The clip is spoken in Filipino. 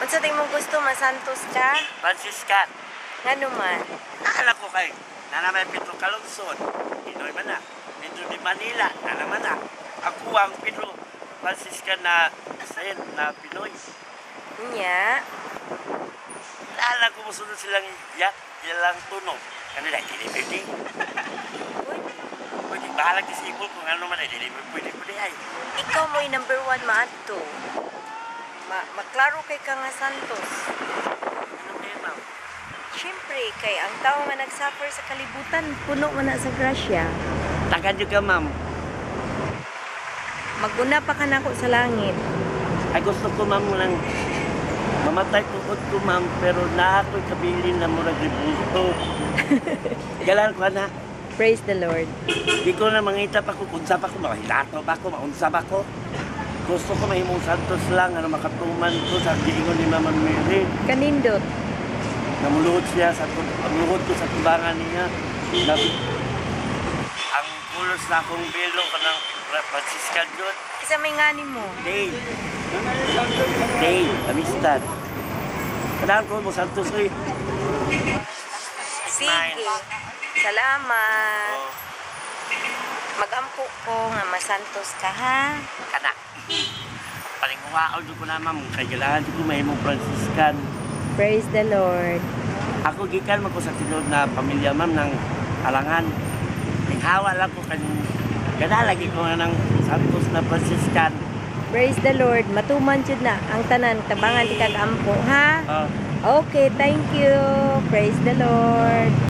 Unsa di mo gusto masantos ka? Franciscan. Ngano man? Alam ko kay nanamay Pedro Calungsod. Pinoy man na. Pedro de Manila. Nanaman na. Ako ang Pedro Franciscan na sayin na Pinoy. Nya. Alam ko musunod silang ilang tunog. Kanila, delivery. Uy, Pwede bahalag disable kung ano man ay delivery. Pwede ay. ikaw mo'y number 1 maadto. Maklaro kay ka nga santos. Ano ba yun, ma'am? Siyempre, kay ang tao nga nagsuffer sa kalibutan, puno man na sa grasya. Tagad ka, ma'am. Maguna pa ka na ako sa langit. Ay gusto ko, ma'am, lang mamatay tukod ko, ma'am, pero na ako'y kabilin na murag ributo. Galan ko na. Praise the Lord. Di ko na mangita pa ko, unsa pa ko, mahilato pa ko, maunsa pa ko. Gusto ko mahimong santos lang, ano makatuman ko sa giingon ni Mama Mary. Kanindot. Namuluhod siya, namuluhod ko sa timbangan niya. Ang kulos na akong bilo ka ng Franciscan yun. Isa may ngani mo. Day. Day, amistad. Kailangan ko mo santos eh. Sige. Salamat. Oh, Magampo ko nga masantos ka ha. kana. Palinguwakaw doon ko na, ma'am. Kaya kailangan ko mahimong Franciscan. Praise the Lord. Ako gikan man ko sa tinod na pamilya, ma'am, ng Alangan. Nanghawa lang ko kada lagi ko nga ng Santos na Franciscan. Praise the Lord. Matuman jud na ang tanan tabangan ti kag ampo ha. Oh. Okay, thank you. Praise the Lord.